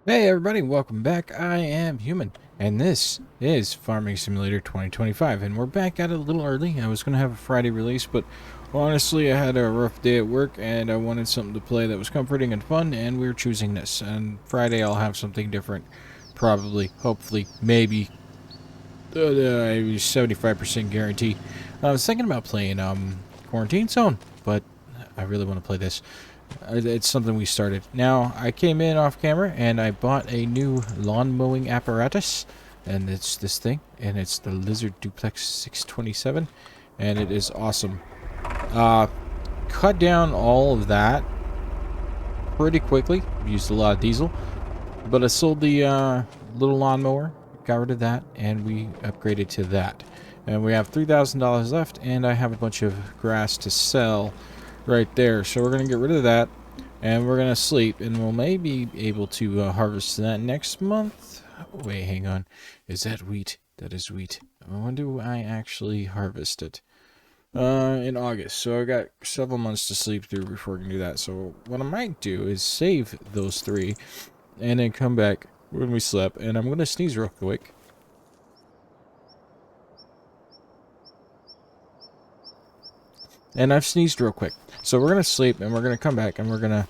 Hey everybody, welcome back. I am Human, and this is Farming Simulator 2025, and we're back at it a little early. I was going to have a Friday release, but honestly I had a rough day at work, and I wanted something to play that was comforting and fun, and we're choosing this. And Friday I'll have something different, probably, hopefully, maybe, 75% guarantee. I was thinking about playing Quarantine Zone, but I really want to play this. It's something we started. Now, I came in off camera and I bought a new lawn mowing apparatus. And it's this thing. And it's the Lizard Duplex 627. And it is awesome. Cut down all of that pretty quickly. Used a lot of diesel. But I sold the little lawnmower. Got rid of that. And we upgraded to that. And we have $3,000 left. And I have a bunch of grass to sell right there. So we're going to get rid of that, and we're going to sleep, and we'll maybe be able to harvest that next month. Wait, hang on. Is that wheat? That is wheat. When do I actually harvest it? In August. So I got several months to sleep through before I can do that. So what I might do is save those three, and then come back when we slept, and I'm going to sneeze real quick. And I've sneezed real quick. So we're going to sleep, and we're going to come back, and we're going to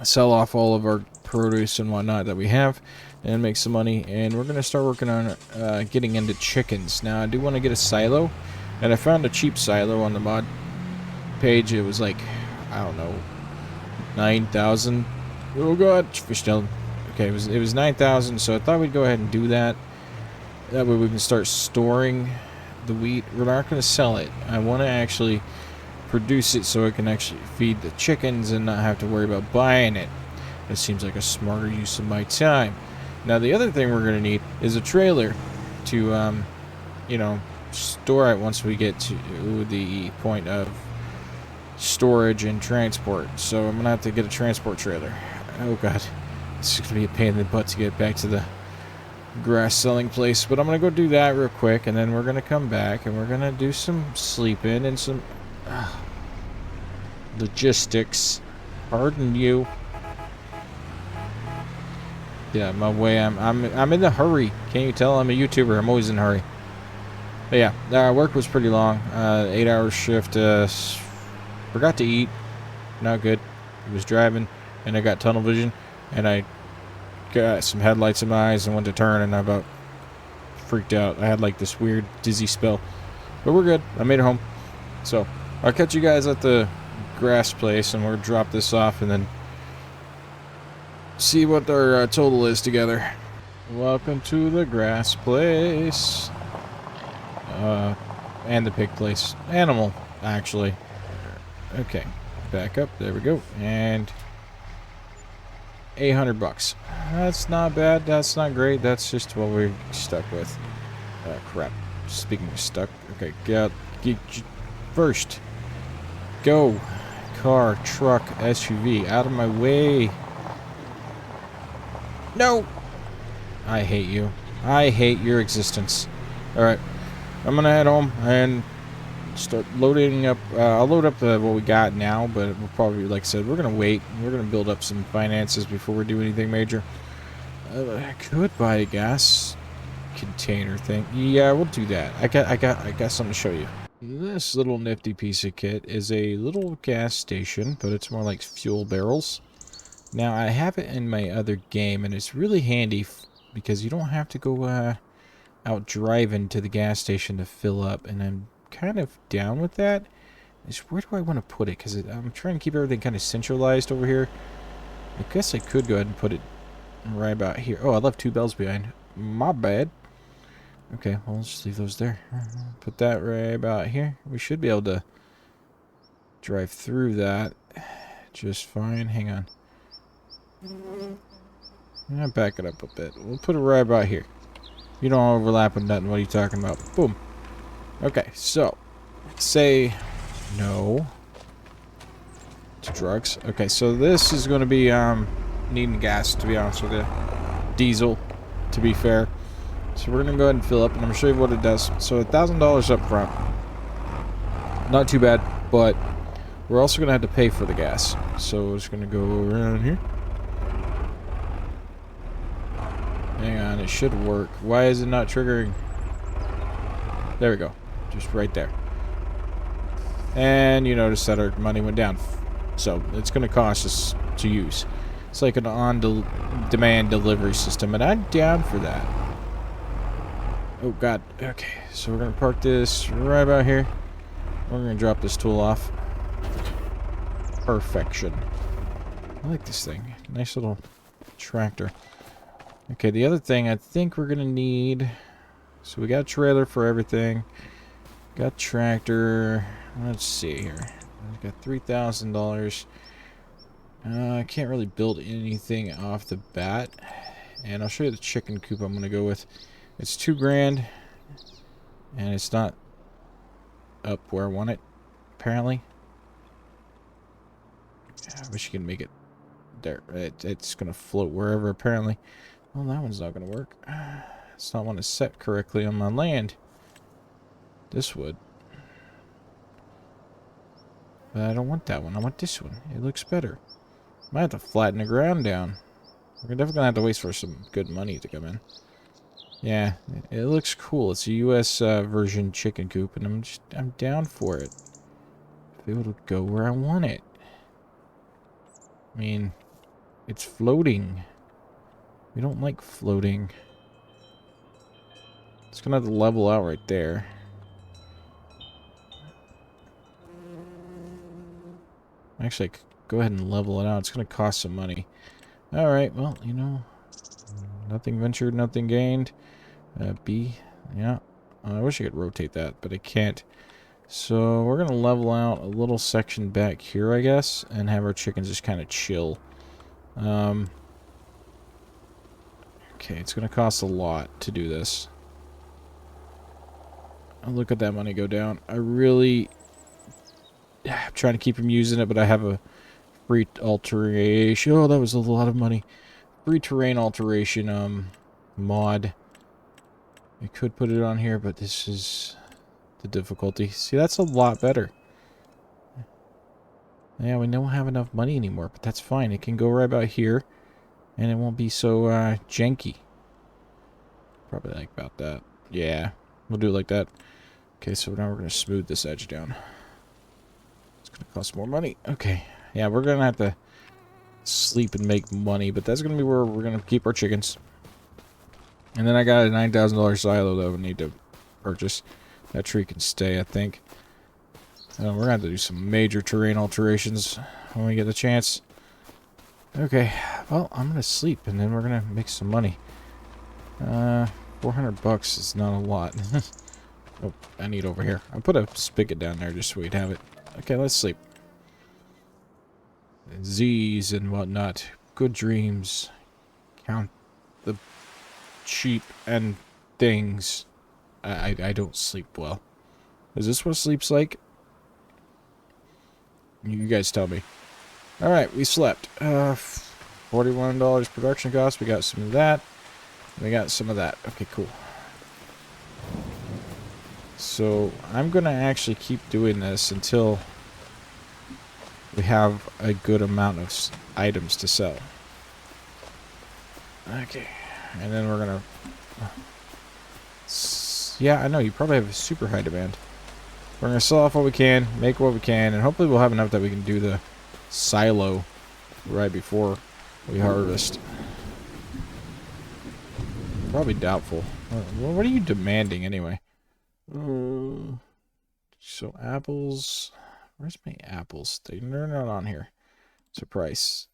sell off all of our produce and whatnot that we have, and make some money. And we're going to start working on getting into chickens. Now, I do want to get a silo, and I found a cheap silo on the mod page. It was like, I don't know, 9,000. Oh god, fish down. Okay, it was 9,000, so I thought we'd go ahead and do that. That way we can start storing the wheat. We're not going to sell it. I want to actually produce it so I can actually feed the chickens and not have to worry about buying it. That seems like a smarter use of my time. Now the other thing we're going to need is a trailer to, you know, store it once we get to the point of storage and transport. So I'm going to have to get a transport trailer. Oh god, this is going to be a pain in the butt to get back to the grass selling place, but I'm gonna go do that real quick, and then we're gonna come back and we're gonna do some sleeping and some logistics. Pardon you. Yeah, my way. I'm in a hurry. Can't you tell? I'm a YouTuber. I'm always in a hurry. But yeah, work was pretty long. 8-hour shift. Forgot to eat. Not good. I was driving, and I got tunnel vision, and I got some headlights in my eyes and went to turn, and I about freaked out. I had like this weird dizzy spell, but we're good. I made it home. So I'll catch you guys at the grass place, and we'll drop this off and then see what our total is together. Welcome to the grass place, and the pig place. Animal, actually. Okay, back up. There we go. And $800. That's not bad. That's not great. That's just what we're stuck with. Crap. Speaking of stuck. Okay, get first. Go. Car, truck, SUV. Out of my way. No! I hate you. I hate your existence. Alright. I'm gonna head home and start loading up. I'll load up what we got now, but we'll probably, like I said, we're gonna wait. We're gonna build up some finances before we do anything major. I could buy a gas container thing. Yeah, we'll do that. I got something to show you. This little nifty piece of kit is a little gas station, but it's more like fuel barrels. Now I have it in my other game, and it's really handy because you don't have to go out driving to the gas station to fill up, and I'm kind of down with that. Is where do I want to put it? Because I'm trying to keep everything kind of centralized over here. I guess I could go ahead and put it right about here. Oh, I left 2 bells behind. My bad. Okay, well, let's just leave those there. Put that right about here. We should be able to drive through that just fine. Hang on. I'll back it up a bit. We'll put it right about here. You don't overlap with nothing. What are you talking about? Boom. Okay, so say no to drugs. Okay, so this is going to be needing gas, to be honest with you. Diesel, to be fair. So we're going to go ahead and fill up, and I'm going to show you what it does. So $1,000 up front. Not too bad, but we're also going to have to pay for the gas. So we're just going to go around here. it should work. Why is it not triggering? There we go. Just right there. And you notice that our money went down. So it's going to cost us to use. It's like an on-demand delivery system, and I'm down for that. Oh, God. Okay, so we're going to park this right about here. We're going to drop this tool off. Perfection. I like this thing. Nice little tractor. Okay, the other thing I think we're going to need... So we got a trailer for everything. Got tractor. Let's see here. We got $3,000. I can't really build anything off the bat. And I'll show you the chicken coop I'm going to go with. It's $2 grand. And it's not up where I want it, apparently. I wish you could make it there. It's going to float wherever, apparently. Well, that one's not going to work. It's not one to set correctly on my land. This would. But I don't want that one. I want this one. It looks better. Might have to flatten the ground down. We're definitely gonna have to wait for some good money to come in. Yeah, it looks cool. It's a US version chicken coop, and I'm down for it. Be able to go where I want it. I mean, it's floating. We don't like floating. It's gonna have to level out right there. Actually, I could go ahead and level it out. It's gonna cost some money. Alright, well, you know, nothing ventured, nothing gained. B, yeah. I wish I could rotate that, but I can't. So we're gonna level out a little section back here, I guess, and have our chickens just kind of chill. Okay, it's gonna cost a lot to do this. I'll look at that money go down. I'm trying to keep him using it, but I have a free alteration. Oh, that was a lot of money. Free terrain alteration mod. I could put it on here, but this is the difficulty. See, that's a lot better. Yeah, we don't have enough money anymore, but that's fine. It can go right about here, and it won't be so janky. Probably like about that. Yeah, we'll do it like that. Okay, so now we're going to smooth this edge down. It's going to cost more money. Okay. Yeah, we're going to have to sleep and make money, but that's going to be where we're going to keep our chickens. And then I got a $9,000 silo that we need to purchase. That tree can stay, I think. We're going to have to do some major terrain alterations when we get the chance. Okay, well, I'm going to sleep, and then we're going to make some money. $400 is not a lot. Oh, I need over here. I'll put a spigot down there just so we'd have it. Okay, let's sleep. Z's and whatnot. Good dreams. Count the sheep and things. I don't sleep well. Is this what sleep's like? You guys tell me. Alright, we slept. $41 production cost. We got some of that. We got some of that. Okay, cool. So, I'm going to actually keep doing this until we have a good amount of items to sell. Okay. And then we're going to... Yeah, I know, you probably have a super high demand. We're going to sell off what we can, make what we can, and hopefully we'll have enough that we can do the silo right before we harvest. Probably doubtful. What are you demanding anyway? So apples... Where's my apples? They're not on here. It's a price.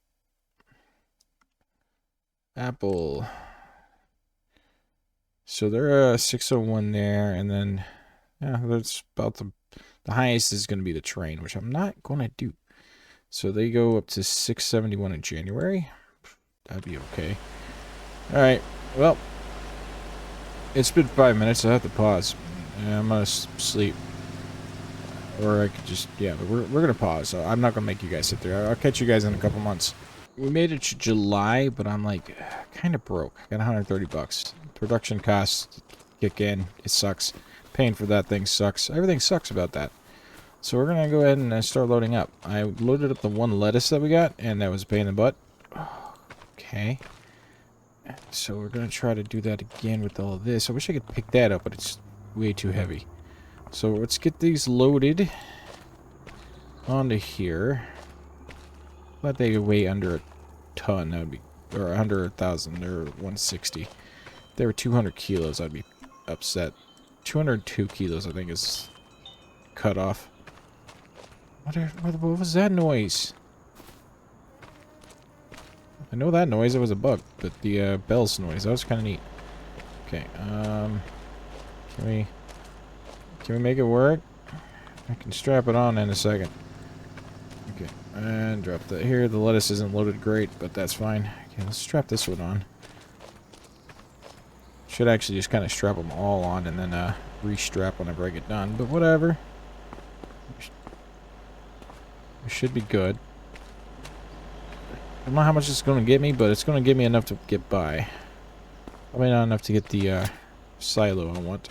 Apple. So they're 601 there, and then yeah, that's about the highest is going to be the train, which I'm not going to do. So they go up to 671 in January. That'd be okay. All right. Well, it's been 5 minutes. I have to pause. I'm gonna sleep. Or I could just, yeah, but we're going to pause. So I'm not going to make you guys sit there. I'll catch you guys in a couple months. We made it to July, but I'm like kind of broke. I got $130. Production costs kick in. It sucks. Paying for that thing sucks. Everything sucks about that. So we're going to go ahead and start loading up. I loaded up the one lettuce that we got, and that was a pain in the butt. Okay. So we're going to try to do that again with all of this. I wish I could pick that up, but it's way too heavy. So let's get these loaded onto here. But they weigh under a ton. That would be, or under 1,000 or 160. If they were 200 kilos, I'd be upset. 202 kilos, I think, is cut off. What was that noise? I know that noise, it was a bug, but the bell's noise, that was kind of neat. Okay, can we make it work? I can strap it on in a second. Okay, and drop that here. The lettuce isn't loaded great, but that's fine. Okay, let's strap this one on. Should actually just kind of strap them all on and then re-strap whenever I get done, but whatever. We should be good. I don't know how much it's going to get me, but it's going to give me enough to get by. Probably not enough to get the silo I want.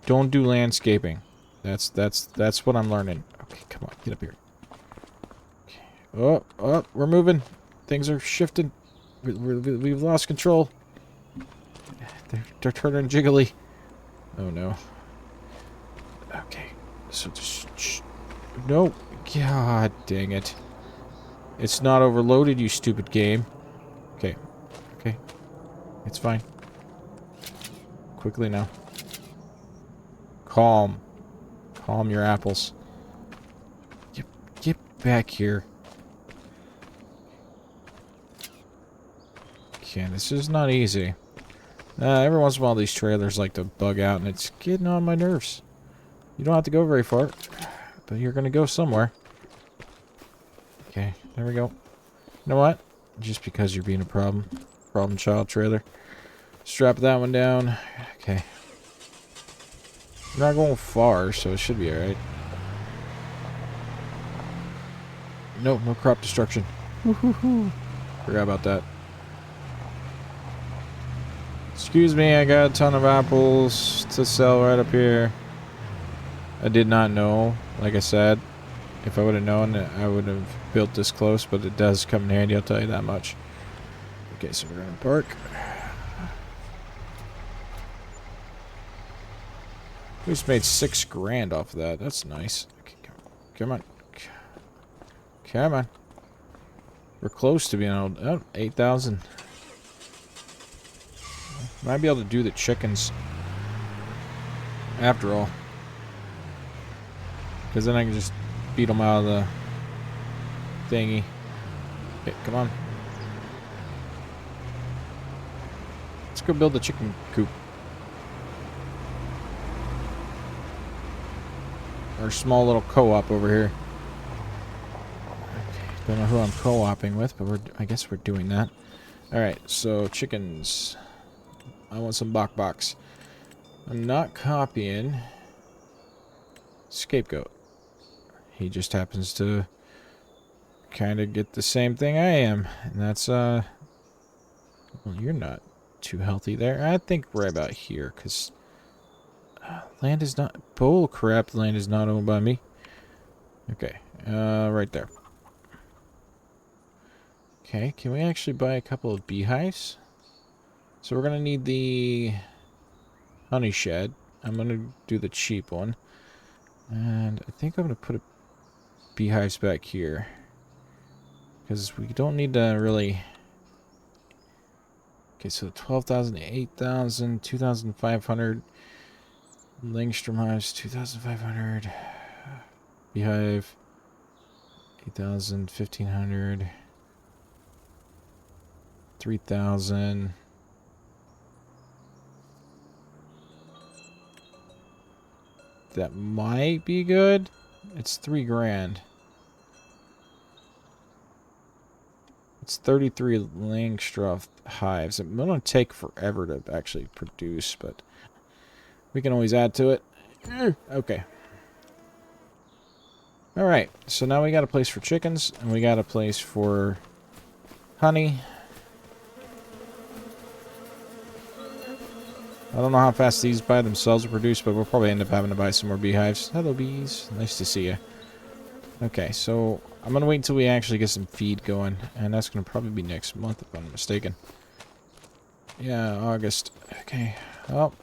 Don't do landscaping. That's what I'm learning. Okay, come on, get up here. Okay. Oh, we're moving. Things are shifting. We've lost control. They're turning jiggly. Oh no. Okay, so just no. God dang it. It's not overloaded, you stupid game. Okay. Okay. It's fine. Quickly now. Calm. Calm your apples. Get back here. Okay, this is not easy. Every once in a while these trailers like to bug out and it's getting on my nerves. You don't have to go very far, but you're gonna go somewhere. Okay, there we go. You know what? Just because you're being a problem child trailer. Strap that one down. Okay. We're not going far, so it should be alright. Nope, no crop destruction. Woohoo! Forgot about that. Excuse me, I got a ton of apples to sell right up here. I did not know, like I said. If I would have known, I would have built this close, but it does come in handy, I'll tell you that much. Okay, so we're gonna park. We just made $6 grand off of that. That's nice. Okay, come on. Come on. We're close to being able to... Oh, 8,000. Might be able to do the chickens. After all. Because then I can just beat them out of the thingy. Okay, come on. Let's go build the chicken coop. Our small little co-op over here. Okay, don't know who I'm co-oping with, but I guess we're doing that. Alright, so chickens. I want some bok-boks. I'm not copying Scapegoat. He just happens to kind of get the same thing I am. And that's, well, you're not too healthy there. I think right about here, because land is not... Bull crap, the land is not owned by me. Okay, right there. Okay, can we actually buy a couple of beehives? So we're going to need the honey shed. I'm going to do the cheap one. And I think I'm going to put beehives back here. Because we don't need to really... Okay, so 12,000, 8,000, 2,500. Langstrom hives, 2,500. Beehive, 8,000, 1,500. 3,000. That might be good. It's $3 grand. It's 33 Langstrom hives. It's going to take forever to actually produce, but we can always add to it. Okay. Alright, so now we got a place for chickens, and we got a place for honey. I don't know how fast these by themselves will produce, but we'll probably end up having to buy some more beehives. Hello, bees. Nice to see you. Okay, so I'm gonna wait until we actually get some feed going, and that's gonna probably be next month if I'm not mistaken. Yeah, August. Okay. Well,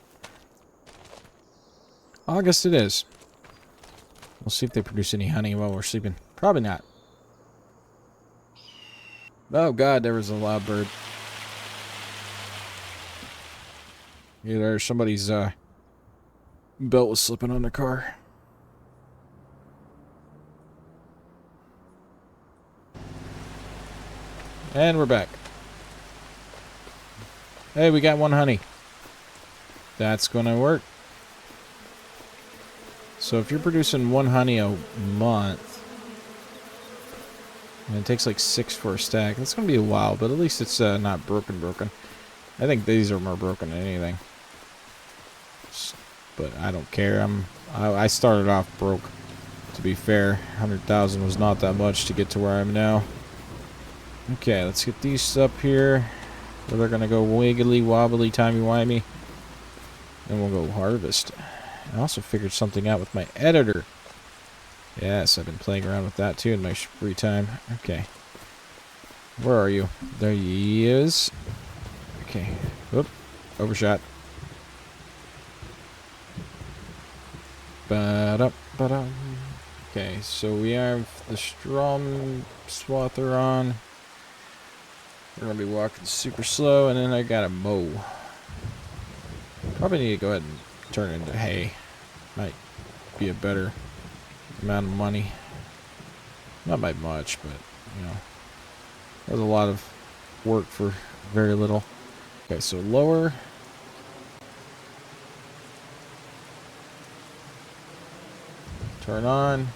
August it is. We'll see if they produce any honey while we're sleeping. Probably not. Oh god, there was a loud bird. Either somebody's belt was slipping on the car. And we're back. Hey, we got one honey. That's gonna work. So if you're producing one honey a month, and it takes like 6 for a stack, that's gonna be a while, but at least it's not broken. I think these are more broken than anything. But I don't care. I started off broke. To be fair, 100,000 was not that much to get to where I am now. Okay, let's get these up here. Where they're gonna go wiggly wobbly timey wimey. Then we'll go harvest. I also figured something out with my editor. Yes, I've been playing around with that too in my free time. Okay. Where are you? There he is. Okay. Oop. Overshot. Ba-da-ba-da. Okay, so we have the strum swather on. We're gonna be walking super slow, and then I gotta mow. Probably need to go ahead and turn it into hay. Might be a better amount of money. Not by much, but, you know. There's a lot of work for very little. Okay, so lower. Turn on.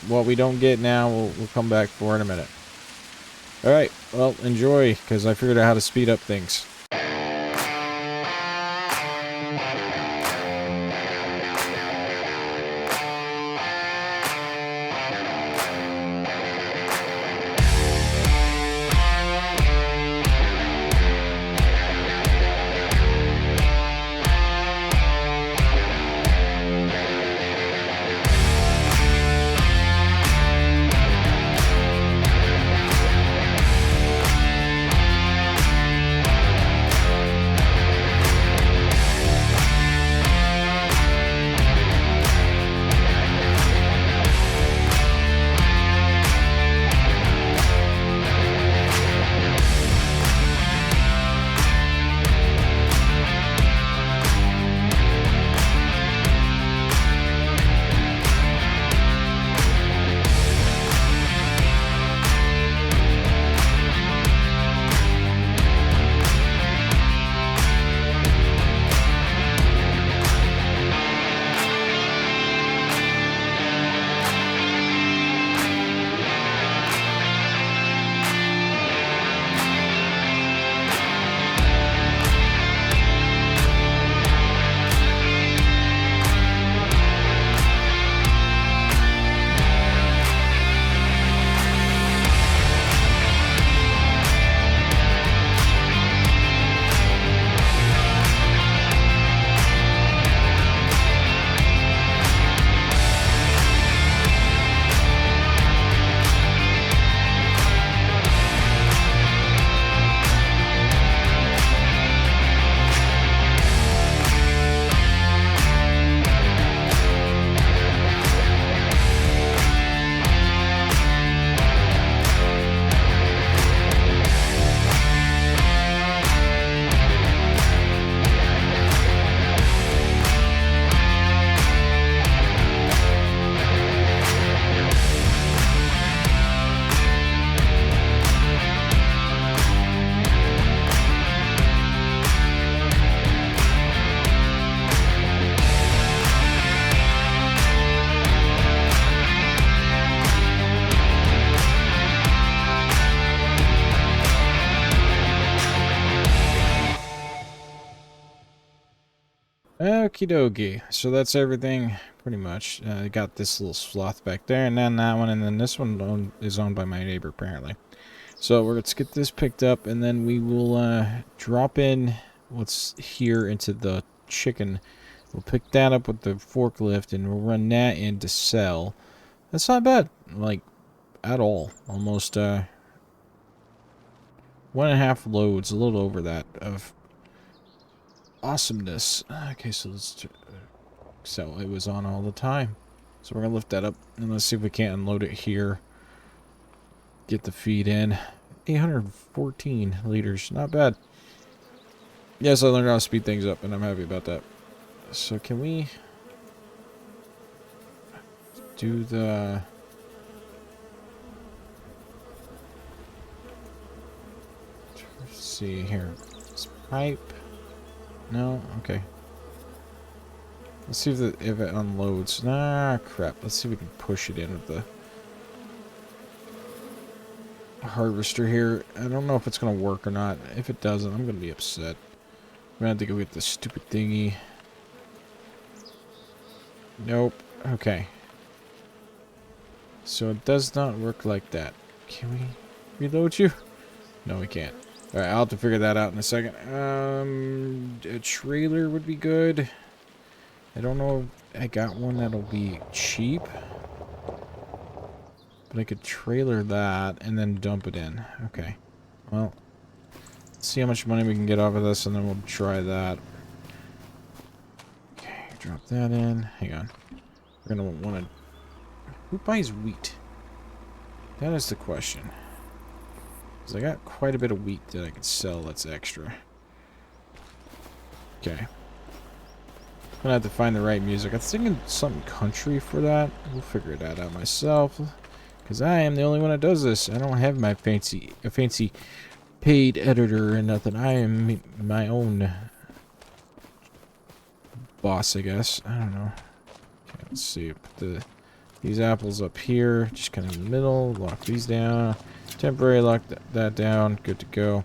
What we don't get now, we'll come back for in a minute. Alright, well, enjoy, because I figured out how to speed up things. Okie dokie. So that's everything, pretty much. I got this little sloth back there, and then that one, and then this one is owned by my neighbor, apparently. So let's get this picked up, and then we will drop in what's here into the chicken We'll pick that up with the forklift and we'll run that in to sell. That's not bad, like, at all. Almost, 1.5 loads, a little over that, of awesomeness. Okay, so let's... So it was on all the time. So we're going to lift that up and let's see if we can't unload it here. Get the feed in. 814 liters. Not bad. Yes, I learned how to speed things up and I'm happy about that. So can we do the... Let's see here. This pipe. No? Okay. Let's see if it unloads. Ah, crap. Let's see if we can push it in with the harvester here. I don't know if it's going to work or not. If it doesn't, I'm going to be upset. I'm going to have to go get this stupid thingy. Nope. Okay. So it does not work like that. Can we reload you? No, we can't. Alright, I'll have to figure that out in a second. A trailer would be good. I don't know if I got one that'll be cheap. But I could trailer that and then dump it in. Okay. Well, let's see how much money we can get off of this and then we'll try that. Okay, drop that in. Hang on. We're going to want to... Who buys wheat? That is the question. Because I got quite a bit of wheat that I could sell that's extra. Okay. I'm gonna have to find the right music. I was thinking something country for that. We'll figure that out myself. Because I am the only one that does this. I don't have my fancy paid editor or nothing. I am my own boss, I guess. I don't know. Okay, let's see. Put these apples up here. Just kind of in the middle. Lock these down. Temporary lock that down. Good to go.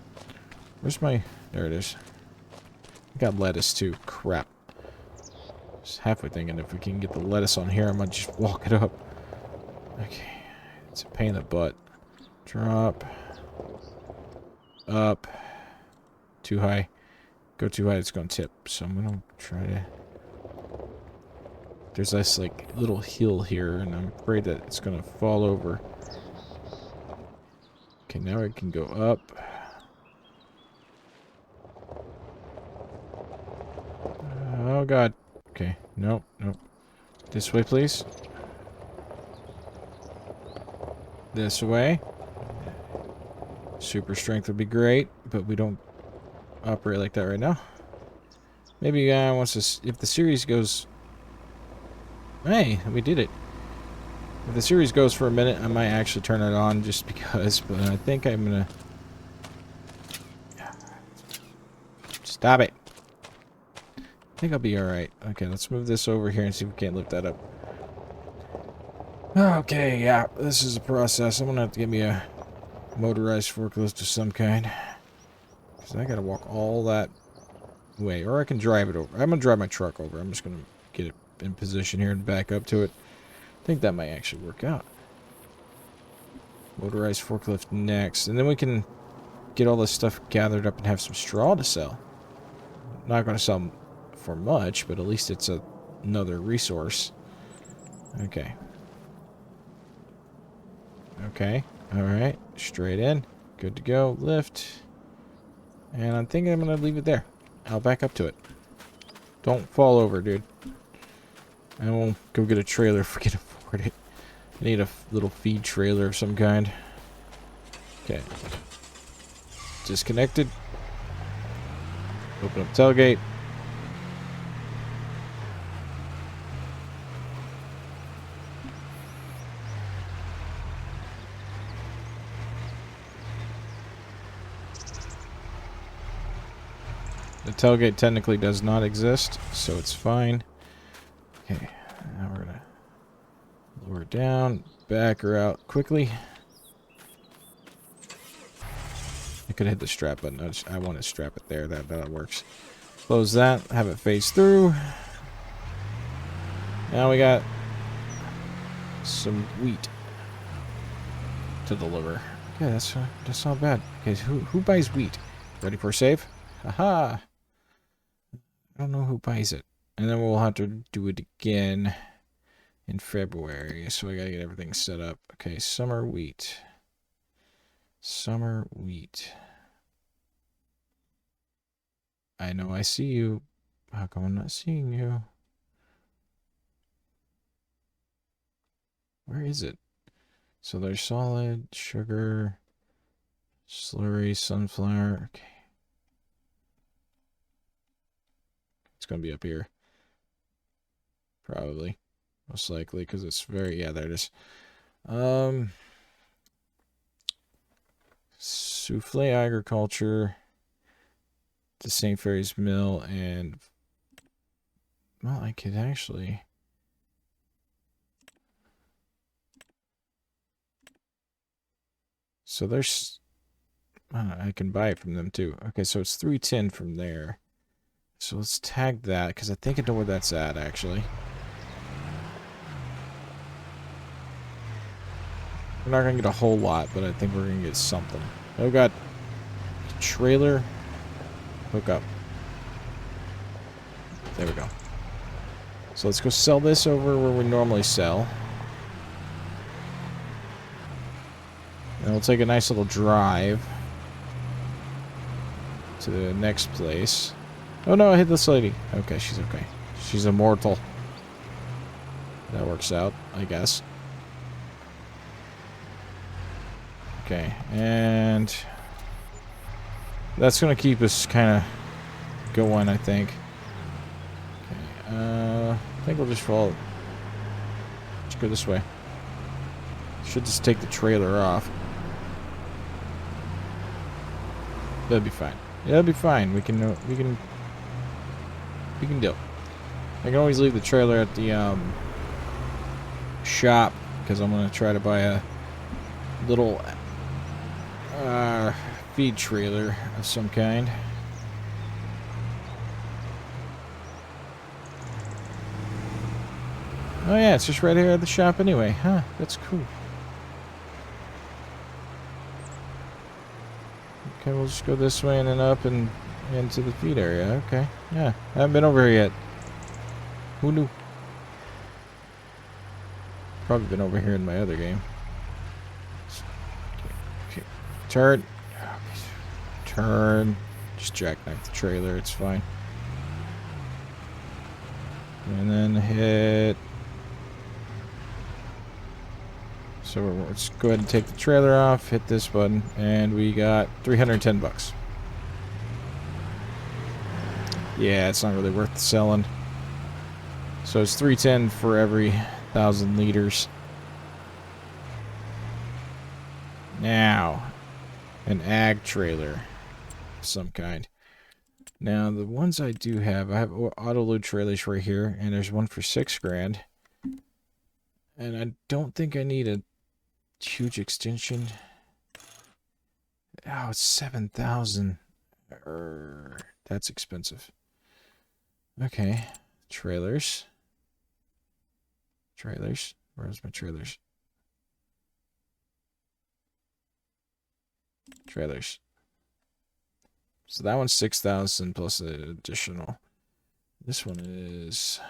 Where's my... There it is. I got lettuce too. Crap. Just halfway thinking if we can get the lettuce on here, I might just walk it up. Okay. It's a pain in the butt. Drop. Up. Too high. Go too high, it's going to tip. So I'm going to try to... There's this, like, little hill here, and I'm afraid that it's going to fall over. Okay, now I can go up. Oh, God. Okay. Nope, nope. This way, please. This way. Super strength would be great, but we don't operate like that right now. Maybe once this, if the series goes... Hey, we did it. If the series goes for a minute, I might actually turn it on just because, but I think I'm gonna... Stop it. I think I'll be alright. Okay, let's move this over here and see if we can't lift that up. Okay, yeah, this is a process. I'm gonna have to get me a motorized forklift of some kind. Because I gotta walk all that way. Or I can drive it over. I'm gonna drive my truck over. I'm just gonna get it in position here and back up to it. I think that might actually work out. Motorized forklift next. And then we can get all this stuff gathered up and have some straw to sell. Not gonna sell for much, but at least it's another resource. Okay. Okay. Alright. Straight in. Good to go. Lift. And I'm thinking I'm going to leave it there. I'll back up to it. Don't fall over, dude. I won't go get a trailer if we can afford it. I need a little feed trailer of some kind. Okay. Disconnected. Open up tailgate. The tailgate technically does not exist, so it's fine. Okay, now we're gonna lower down, back her out quickly. I could hit the strap button. I want to strap it there. That works. Close that. Have it face through. Now we got some wheat to deliver. Okay, that's not bad. Okay, who buys wheat? Ready for a save? Aha! I don't know who buys it. And then we'll have to do it again in February. So I gotta get everything set up. Okay, summer wheat. Summer wheat. I know I see you. How come I'm not seeing you? Where is it? So there's solid, sugar, slurry, sunflower. Okay. It's going to be up here. Probably. Most likely, because it's very... Yeah, there it is. Souffle agriculture. The St. Ferry's Mill, and... Well, I could actually... So there's... I can buy it from them, too. Okay, so it's 310 from there. So let's tag that, because I think I know where that's at, actually. We're not going to get a whole lot, but I think we're going to get something. Oh, God. Trailer. Hook up. There we go. So let's go sell this over where we normally sell. And we'll take a nice little drive to the next place. Oh no, I hit this lady. Okay, she's okay. She's immortal. That works out, I guess. Okay, and that's gonna keep us kind of going, I think. Okay, I think we'll just follow. Let's go this way. Should just take the trailer off. That'll be fine. Yeah, that'll be fine. We can do it. I can always leave the trailer at the shop because I'm gonna try to buy a little feed trailer of some kind. Oh yeah, it's just right here at the shop anyway. Huh, that's cool. Okay, we'll just go this way and then up and into the feed area. Okay, yeah. I haven't been over here yet. Who knew? Probably been over here in my other game. Okay. Turn. Turn. Just jackknife the trailer, it's fine. And then hit... So let's go ahead and take the trailer off, hit this button, and we got 310 bucks. Yeah, it's not really worth selling. So it's 310 for every 1,000 liters. Now, an ag trailer of some kind. Now, the ones I do have, I have auto load trailers right here, and there's one for $6,000. And I don't think I need a huge extension. Oh, it's 7,000. That's expensive. Okay, trailers. Trailers. Where's my trailers? Trailers. So that one's 6,000 plus an additional. This one is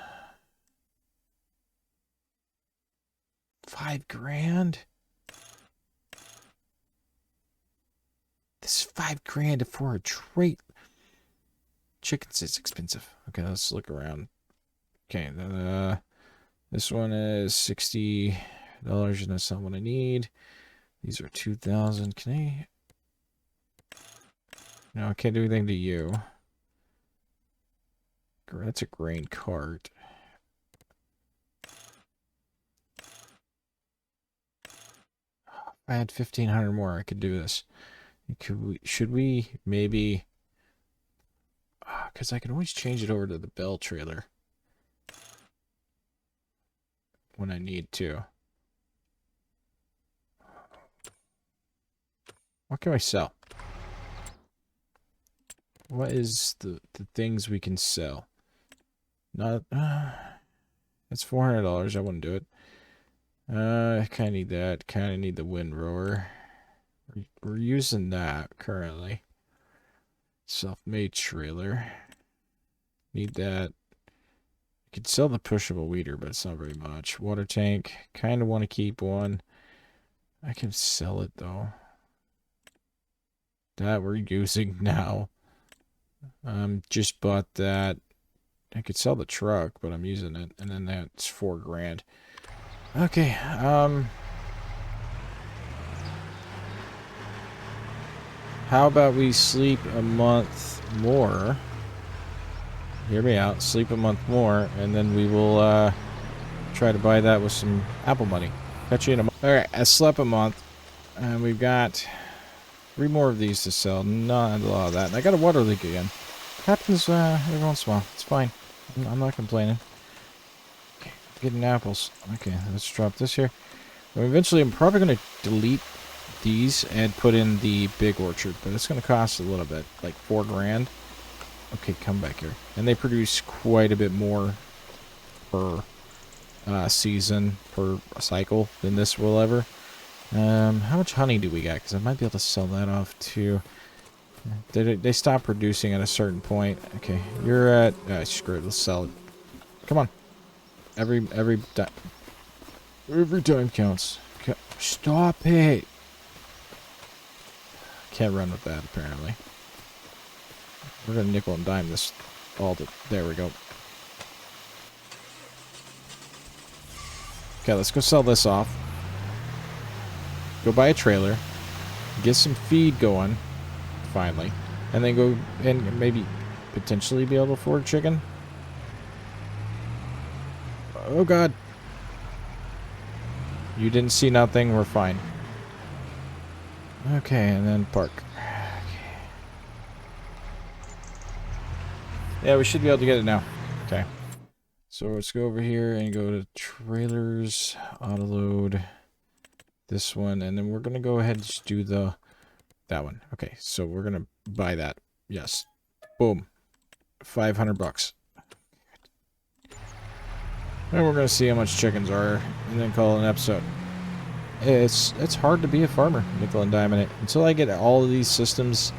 $5,000. This is $5,000 for a trait. Chickens is expensive. Okay, let's look around. Okay, this one is $60, and that's not what I need. These are 2,000. Can I? No, I can't do anything to you. That's a grain cart. If I had 1,500 more, I could do this. Should we maybe? Because I can always change it over to the Bell trailer when I need to. What can I sell? What is the things we can sell? Not. That's $400. I wouldn't do it. I kind of need that. Kind of need the windrower. We're using that currently. Self-made trailer. Need that. Could sell the pushable weeder, but it's not very much. Water tank, kind of want to keep one. I can sell it though. That we're using now. Just bought that. I could sell the truck, but I'm using it, and then that's $4 grand. Okay, how about we sleep a month more? Hear me out. Sleep a month more, and then we will try to buy that with some Apple money. Catch you in a month. All right, I slept a month, and we've got 3 more of these to sell. Not a lot of that. And I got a water leak again. Happens every once in a while. It's fine. I'm not complaining. Okay, getting apples. Okay, let's drop this here. Eventually, I'm probably going to delete these and put in the big orchard, but it's going to cost a little bit, like $4 grand. Okay, come back here. And they produce quite a bit more per season, per cycle than this will ever. How much honey do we got? Because I might be able to sell that off too. They stop producing at a certain point. Okay, you're at... screw it, let's sell it. Come on. Every time counts. Stop it! Can't run with that, apparently. We're gonna nickel and dime this all the... There we go. Okay, let's go sell this off. Go buy a trailer. Get some feed going. Finally. And then go and maybe potentially be able to afford chicken. Oh god. You didn't see nothing, we're fine. Okay, and then park. Okay. Yeah, we should be able to get it now. Okay. So let's go over here and go to trailers, auto load this one, and then we're gonna go ahead and just do that one. Okay, so we're gonna buy that. Yes. Boom. 500 bucks. And we're gonna see how much chickens are, and then call it an episode. It's hard to be a farmer, nickel and diming it. Until I get all of these systems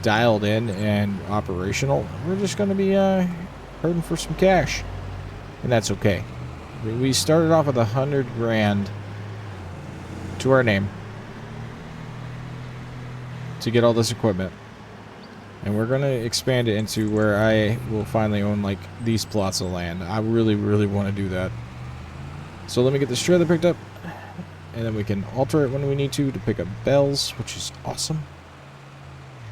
dialed in and operational, we're just gonna be hurting for some cash, and that's okay. We started off with 100 grand to our name to get all this equipment, and we're gonna expand it into where I will finally own like these plots of land. I really want to do that. So let me get this trailer picked up, and then we can alter it when we need to pick up bells, which is awesome.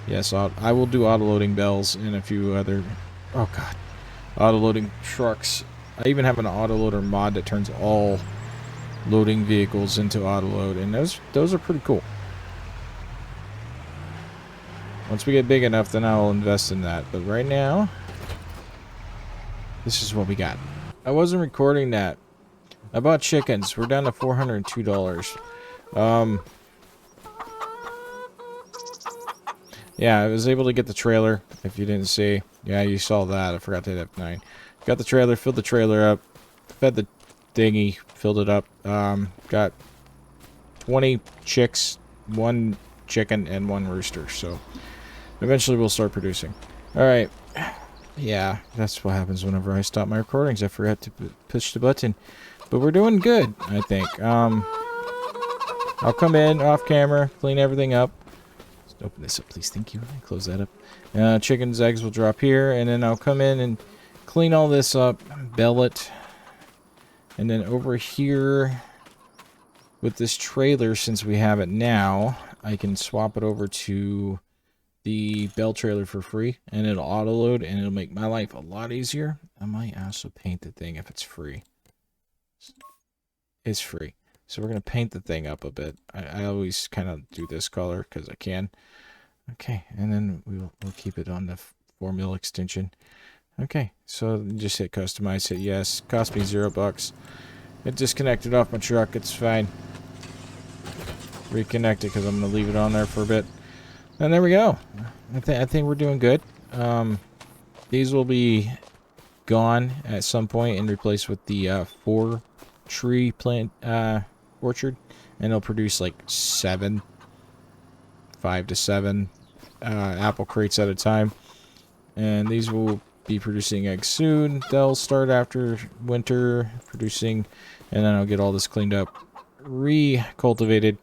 Yes, I will do auto-loading bells and a few other... Oh, God. Auto-loading trucks. I even have an auto-loader mod that turns all loading vehicles into auto-load, and those are pretty cool. Once we get big enough, then I'll invest in that. But right now, this is what we got. I wasn't recording that. I bought chickens. We're down to $402. Yeah, I was able to get the trailer, if you didn't see. Yeah, you saw that. I forgot to hit F9. Got the trailer, filled the trailer up, fed the dinghy, filled it up. Got 20 chicks, 1 chicken, and 1 rooster. So eventually we'll start producing. Alright. Yeah, that's what happens whenever I stop my recordings. I forgot to push the button. But we're doing good, I think. I'll come in off camera, clean everything up. Let's open this up, please. Thank you. Close that up. Chicken's eggs will drop here, and then I'll come in and clean all this up, bell it. And then over here, with this trailer, since we have it now, I can swap it over to the bell trailer for free, and it'll auto-load, and it'll make my life a lot easier. I might also paint the thing if it's free. It's free. So we're going to paint the thing up a bit. I always kind of do this color because I can. Okay, and then we'll keep it on the formula extension. Okay, so just hit customize, hit yes. Cost me $0. It disconnected off my truck. It's fine. Reconnect it because I'm going to leave it on there for a bit. And there we go. I think we're doing good. These will be gone at some point and replaced with the 4 tree plant orchard, and it'll produce like 5 to 7 apple crates at a time, and these will be producing eggs soon. They'll start after winter producing, and then I'll get all this cleaned up, re-cultivated.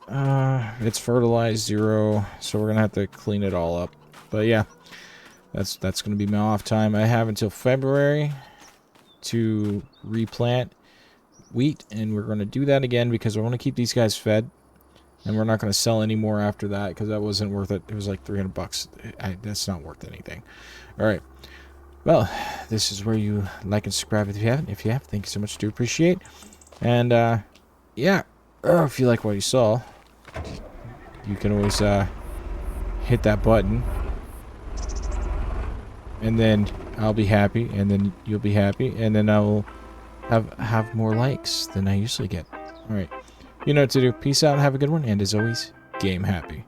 It's fertilized 0, so we're gonna have to clean it all up. But yeah, that's gonna be my off time. I have until February to replant wheat, and we're gonna do that again because I want to keep these guys fed. And we're not going to sell any more after that because that wasn't worth it. It was like 300 bucks. That's not worth anything. All right. Well, this is where you like and subscribe if you haven't. If you have, thank you so much. Do appreciate. And yeah, if you like what you saw, you can always hit that button, and then I'll be happy, and then you'll be happy, and then I will have more likes than I usually get. All right. You know what to do. Peace out. Have a good one. And as always, game happy.